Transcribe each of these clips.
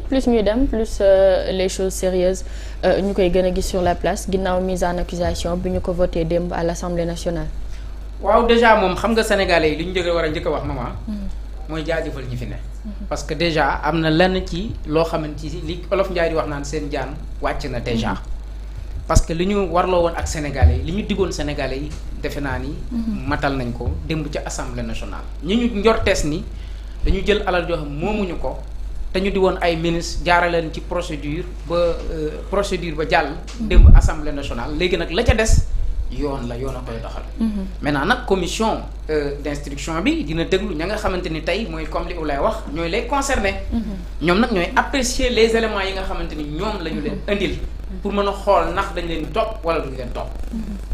plus ñuy dem plus les choses sérieuses ñu koy gën a gis sur la place ginnaaw mise en accusation bi ñu ko voté démb à l'Assemblée nationale. waaw déjà moom xam nga sénégalais yi li ñu war a njëkk a wax maman. mooy jaajëfal ñi fi ne. parce que déjà am na lenn ci loo xamante ni li Olof Njaay di wax naan seen jaan wàcc na déjà. parce que li ñu warloo woon ak sénégalais yi li ñu diggoon sénégalais yi defe naa ni. matal nañ ko démb ca assemblée nationale. ñu njortees ni dañu jël alal joo xam moomuñu ko te ñu di woon ay ministre jaaraleen ci procédure ba jàll. démb assemblée nationale léegi nag la ca des yoon la yoon a koy doxal. maintenant nag commission d'instruction bi dina déglu ña nga xamante ni tey mooy comme li Oulay wax ñooy les concernés. ñoom nag ñooy apprécier les éléments yi nga xamante ni ñoom la ñu leen indil. pour mën a xool ndax dañ leen topp wala duñ leen topp.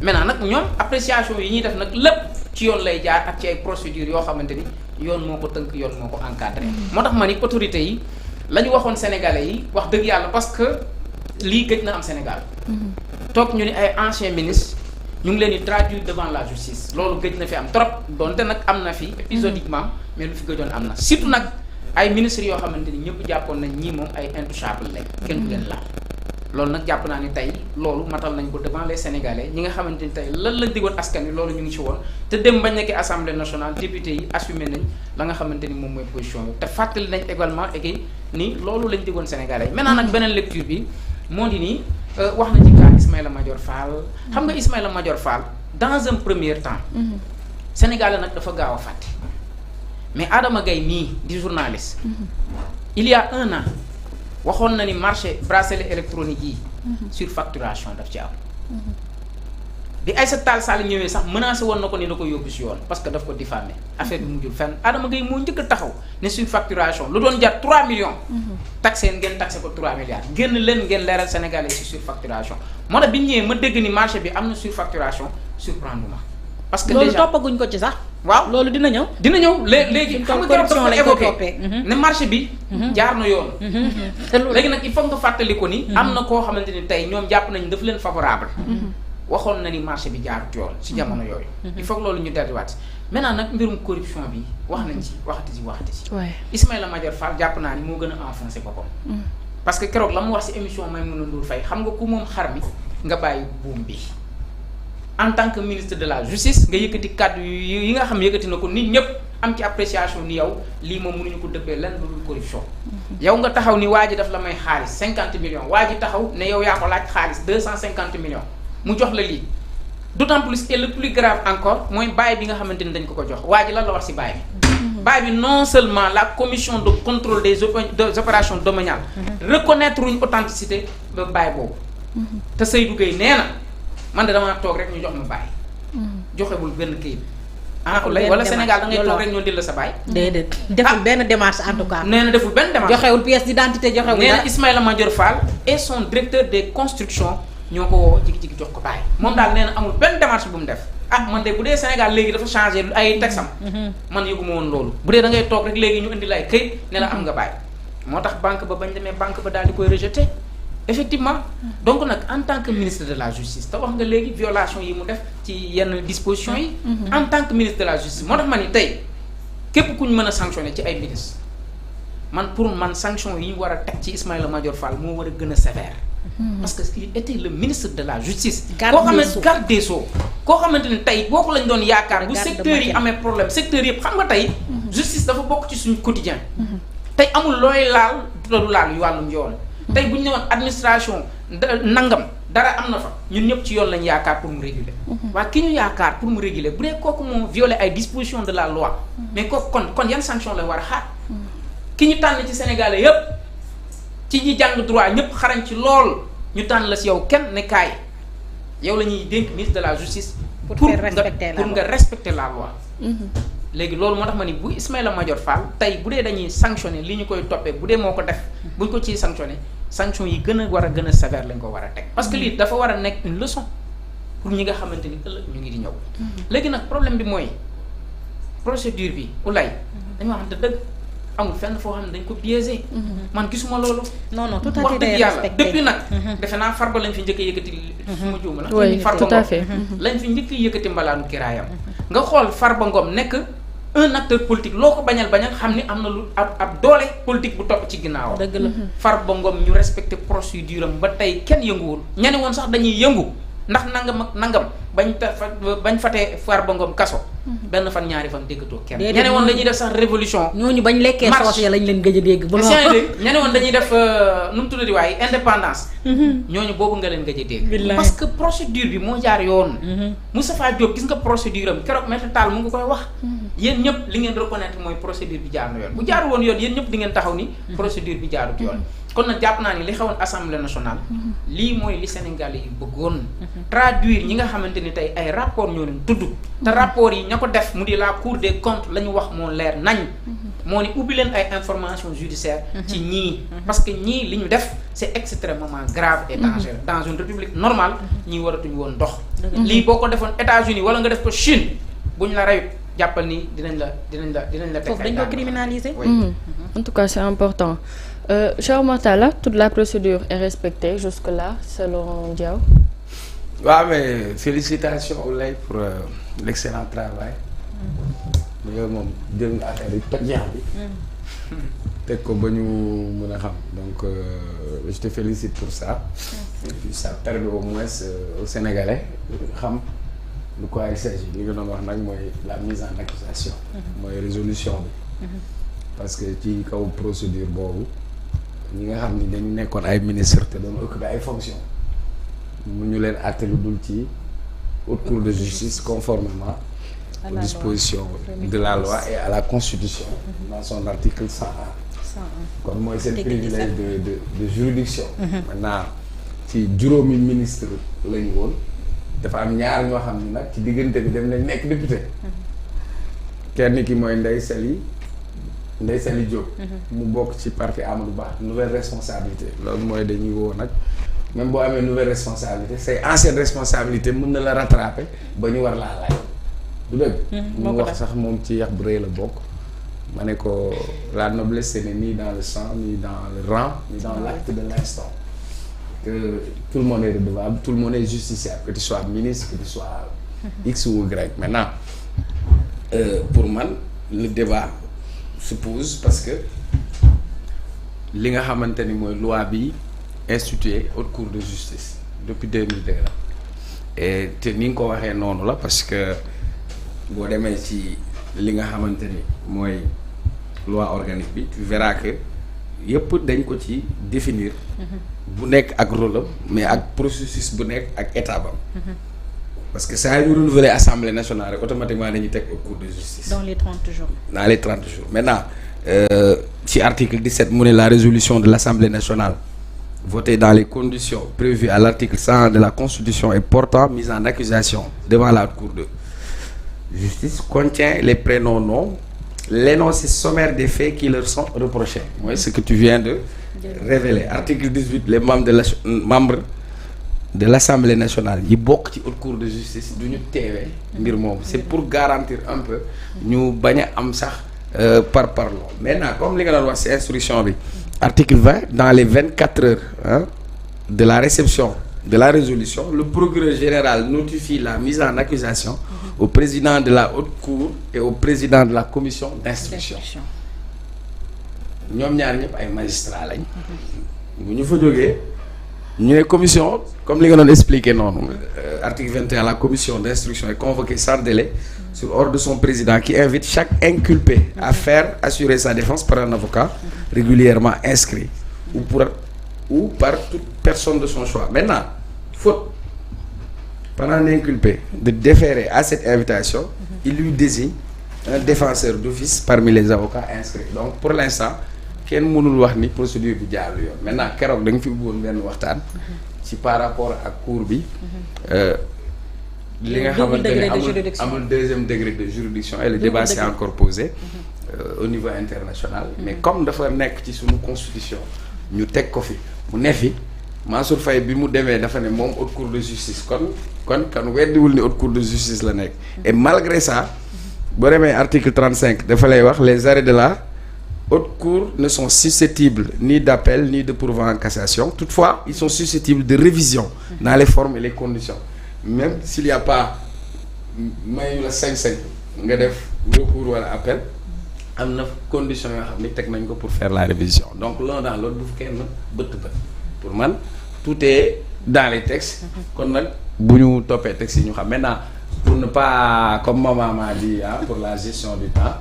maintenant nag ñoom appréciation yi ñuy def nag lépp ci yoon lay jaar ak ci ay procédures yoo xamante ni yoon moo ko tënk yoon moo ko encadré. moo tax ma ni autorités yi la ñu waxoon sénégalais yi wax dëgg yàlla parce que lii gëj na am Sénégal. toog ñu ni ay anciens ministres ñu ngi leen di traduire devant la justice loolu gëj na fi am trop donte nag am na fi épisodiquement mais lu fi gëjoon am na surtout nag ay ministres yoo xamante ni ñëpp jàppoon nañ ñii moom ay intouchables lañ kenn du leen laal. loolu nag jàpp naa ni tey loolu matal nañ ko devant les sénégalais ñi nga xamante ni tey lan la digoon askan wi loolu ñu ngi ci woon te dem bañ nekkee assemblée nationale député yi assumé nañ la nga xamante ni moom mooy position bi te fàttali nañ également ni loolu lañ digoon sénégalais yi. maintenant nag beneen lecture bi moo di nii wax na ci cas Ismaïla Madior Fall. xam nga Ismaïla Madior Fall dans un premier temps. sénégalais nag dafa gaaw a fàtte mais Adama Gaye nii di journaliste. il y a 1 an. waxoon na ni marché bracelet électronique yi. surfacturation daf ci am. bi Aïssata Tall Sall ñëwee sax menacé woon na ko ni da ko yóbbu si yoon parce que daf ko diffamé affaire bi mujjul fenn Adama Gaye moo njëkk a taxaw ne surfacturation lu doon jar 3 millions. taxé ngeen taxé ko 3 milliards génn leen ngeen leeral Sénégalais si surfacturation moo tax bi ñu ñëwee ma dégg ni marché bi am na surfacturation surprendre ma. parce que loolu déjà toppaguñ ko ci sax. waaw loolu dina ñëw. léegi xam nga corruption lañ ko toppee ne marché bi jaar na yoon. léegi nag il faut nga fàttali ko ni. am na koo xamante ni tey ñoom jàpp nañu daf leen favorable. waxoon na ni marché bi jaarut yoon ci jamono yooyu. il faut que loolu ñu delluwaat maintenant nag mbirum corruption bi wax nañ ci waxati ci. Ismaïla Madior Fall jàpp naa ni moo gën a enfoncé boppam. parce que keroog la mu wax ci émission Maïmouna Ndour Faye xam nga ku moom xar mi nga bàyyi buum bi. en tant que ministre de la justice nga yëkkati kàddu yi nga xam yëkkati na ko nit ñëpp am ci appréciation ni yow lii moom mënuñu ko dëppee lenn lu dul corruption. yow nga taxaw ni waa ji daf la may xaalis 50 millions waa ji taxaw ne yow yaa ko laaj xaalis 250 millions mu jox la lii. d'autant plus et le plus grave encore mooy bail bi nga xamante ni dañ ko jox waa ji lan la wax ci bail bi. bail bi non seulement la commission de contrôle des opérations domaniales. reconnaître une authenticité ba bail boobu. te Seydou Gueye nee na. man de damaa toog rek ñu jox ma baay. joxewul benn kayit. wala Sénégal da ngay toog rek ñoo dil la sa baay. déedéet deful benn démarche en tout cas. nee na deful benn démarche joxewul pièce d'identité joxewul. nee na Ismaïla Madior Fall et son directeur des constructions ñoo ko woo jigi jox ko baay. moom daal nee na amul benn démarche bu mu def. ah man de bu dee Sénégal léegi dafa changé ay texam. man yëguma woon loolu. bu dee da ngay toog rek léegi ñu indi lay këyit ne la am nga baay. moo tax banque ba bañ demee banque ba daal di koy rejeté. effectivement donc nag en tant que ministre de la justice te wax nga léegi violation yi mu def ci yenn dispositions yi. en tant que ministre de la justice moo tax ma ni tey képp ku ñu mën a sanctionner ci ay ministres man pour man sanction yi ñu war a teg ci Ismaïla Madior Fall moo war a gën a sévère. parce que il était le ministre de la justice. garde des sceaux koo xamante ni tey boo ko lañ doon yaakaar bu secteurs yi amee problème secteurs yëpp xam nga tey. justice dafa bokk ci suñu quotidien. tey amul looy laal du laal wàllum yoon. tey bu ñu ñëwoon administration nangam dara am na fa ñun ñëpp ci yoon lañu yaakaar pour mu réguler. waaye ki ñu yaakaar pour mu réguler bu dee kooku moo violer ay dispositions de la loi. mais kooku kon yan sanction la war a xaar. ki ñu tànn ci Sénégalais yépp ci ñi jàng droit ñëpp xarañ ci lool ñu tànn la si yow kenn ne kaay yow la ñuy dénk ministre de la justice. pour nga respecter la loi. léegi loolu moo tax ma ni bu Ismaïla Madior Fall tey bu dee dañuy sanctionner li ñu koy toppee bu dee moo ko def buñ ko ciy sanctionner sanction yi gën a war a gën a sévère lañ ko war a teg. parce que lii dafa war a nekk une leçon pour ñi nga xamante ni ëllëg ñu ngi di ñëw. léegi nag problème bi mooy procédure bi ulay dañoo xam te dëgg amul fenn foo xam ne dañ ko biaisé. man gisuma loolu. non tout à fait wax dëgg yàlla depuis nag. defe naa Farba lañ fi njëkk a yëkkati. fu ma juum la. oui tout à fait lañ fi njëkk a yëkkati mbalaanu kiraayam. nga xool Farba Ngom nekk un acteur politique loo ko bañal xam ni am na lu ab doole politique bu topp ci ginnaaw. dëgg la Farba Ngom ñu respecté procédure am ba tey kenn yënguwul ñene woon sax dañuy yëngu ndax nangam ak nangam bañ fatee Farba Ngom kaso. benn fan ñaari fan déggatoo kenn. ñene woon dañuy def sax révolution. ñooñu bañ lekkee soos ya lañ leen gëj a dégg. bu ñene woon dañuy def nu mu tuddati waaye indépendance. ñooñu boobu nga leen gëj a dégg. parce que procédure bi moo jaar yoon. Moustapha Diop gis nga procédure am keroog Maître Tall mu ngi koy wax. yéen ñëpp li ngeen reconnaître mooy procédure bi jaar na yoon bu jaar woon yoon yéen ñëpp di ngeen taxaw ni. procédure bi jaarut yoon. kon nag jàpp naa ni li xewoon assemblée nationale. lii mooy li Sénégalais yi bëggoon. traduire ñi nga xamante ni tey ay rapport ñoo leen tudd. te rapport yi ña ko def mu di la Cour des comptes la ñu wax moo leer nañ. moo ni ubbi leen ay information judiciaire ci ñii. parce que ñii li ñu def c'est extrêmement grave et dangereux. dans une république normale ñii waratuñu woon dox. lii boo ko defoon États-Unis wala nga def ko Chine bu ñu la reyut jàppal ni dinañ la teg foofu dañ ko criminaliser. En tout cas c'est important. Cheikh Oumar Talla, toute la procédure est respectée jusque-là selon Diaw. waaw mais félicitations Oulaye pour l'excellent travail. yow moom jël nga affaire yi toj yax bi. teg ko ba ñu mën a xam donc je te félicite pour ça. et puis ça permet au moins aux Sénégalais xam de quoi il s'agit li nga doon wax nag mooy la mise en accusation. mooy résolution bi. parce que ci kaw procédure boobu ñi nga xam ni dañu nekkoon ay ministre te doon occuper ay fonctions mu ñu leen àtte lu dul ci haute cour de justice conformément aux dispositions de la loi et à la constitution dans son article 101 kon mooy seen privilège de juridiction. maintenant ci juróomi ministre lañu woon dafa am ñaar ñoo xam ni nag ci diggante bi dem nañ nekk député. kenn ki mooy Ndeye Saly Diop. mu bokk ci parti Amadou Ba nouvelle responsabilité loolu mooy dañuy woo nag même boo amee nouvelle responsabilité say ancienne responsabilité mën na la rattraper ba ñu war laa laaj du dëgg. mu wax sax moom ci yax bu rëy la bokk. ma ne ko la noblesse n'est ni dans le sang ni dans le rang ni dans l'acte de l'instant que tout le monde est redevable, tout le monde est justiciable, que tu sois ministre, que tu sois X ou Y. Maintenant pour man le débat se pose parce que li nga xamante ni mooy loi bi institué haute cour de justice depuis 2002 la et te ni nga ko waxee noonu la parce que boo demee ci li nga xamante ni mooy loi organique bi tu verras que yëpp dañ ko ci définir bu nekk ak rôle am mais ak processus bu nekk ak étape am parce que saa yu renouveler assemblée nationale rek automatiquement dañuy teg haute cour de justice dans les 30 jours maintenant ci article 17 mu ne la résolution de l'Assemblée nationale votée dans les conditions prévues à l'article 100 de la Constitution et portant mise en accusation devant la Cour de justice contient les prénoms l'énoncé sommaire des faits qui leur sont reprochés mooy ce que tu viens de révéler article 18 les membres de l'Assemblée nationale yi bokk ci haute cour de justice du ñu teewee mbir moom c'est pour garantir un peu ñu bañ a am sax par parloo maintenant comme li nga doon wax ci instruction bi article 20 dans les 24 heures de la réception de la résolution le procureur général notifie la mise en accusation au président de la haute cour et au président de la commission d'instruction ñoom ñaar ñëpp ay magistrats lañ bu ñu fa jógee ñu ne commission comme li nga doon expliquer noonu article 21 la commission d'instruction est convoquée sans délai sur ordre de son président qui invite chaque inculpé à faire assurer sa défense par un avocat régulièrement inscrit ou par toute personne de son choix. Maintenant, faute par un inculpé de déférer à cette invitation, il lui désigne un défenseur d'office parmi les avocats inscrits. Donc pour l'instant kenn mënul wax ni procédure bi jaarul yoon maintenant keroog da nga fi bëggoon benn waxtaan ci par rapport ak cour bi li nga xamante ne amul deuxième degré de juridiction et le débat s'est encore posé au niveau international mais comme dafa nekk ci suñu constitution ñu teg ko fi mu ne fi Mansour Faye bi mu demee dafa ne moom haute cour de justice kon weddiwul ni haute cour de justice la nekk et malgré ça boo demee article 35 dafa lay wax les arrêts de la haute cour ne sont susceptibles ni d'appel ni de pourvoi en cassation toutefois ils sont susceptibles de révision dans les formes et les conditions même s'il y a pas mayu la sañ-sañ nga def recours wala appel am na condition yoo xam ni teg nañ ko pour faire la révision donc l'un dans l'autre bu kenn bët pour man tout est dans les textes kon nag bu ñu toppee textes yi ñu xam maintenant pour ne pas comme maman m'a dit pour la gestion du temps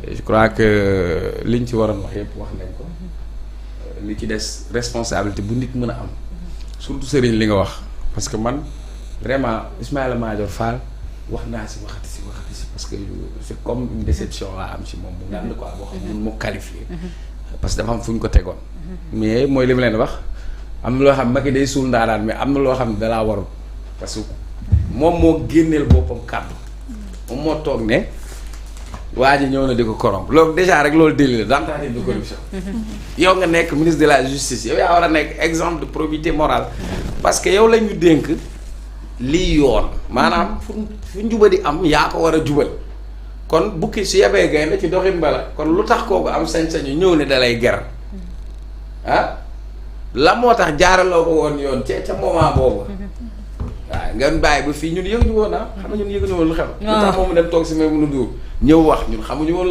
je crois que liñ ci waroon wax yëpp wax nañ ko li ci des responsabilité bu nit mën a am surtout Serigne li nga wax parce que man vraiment Ismaïla Madior Fall wax naa si waxati si parce que c'est comme une déception laa am si moom bu ngànd quoi boo xam mun moo qualifié parce que dafa am fu ñu ko tegoon mais mooy li ma leen wax am na loo xam Macky day suul ndaanaan mais am na loo xam ne dalaa warul parce que moom moo génneel boppam kàddu moom moo toog ne waa ji ñëw na di ko corrompre loolu déjà rek loolu délit la tentative de corruption yow nga nekk ministre de la justice yow yaa war a nekk exemple de probité morale parce que yow la ñu dénk lii yoon maanaam fu njuba di am yaa ko war a jubal kon bukki su yebee gaynde ci doxin bala kon lu tax kooku am sañ-sañu ñëw ne dalay ger la moo tax jaaraloo ko woon yoon ca moment boobu waaw ngeen bàyyi ba fii ñun yëguñu woon xam nga ñun yëguñu woon lu xew lu tax moom dem toog si may mënu duur ñëw wax ñun xamuñu woon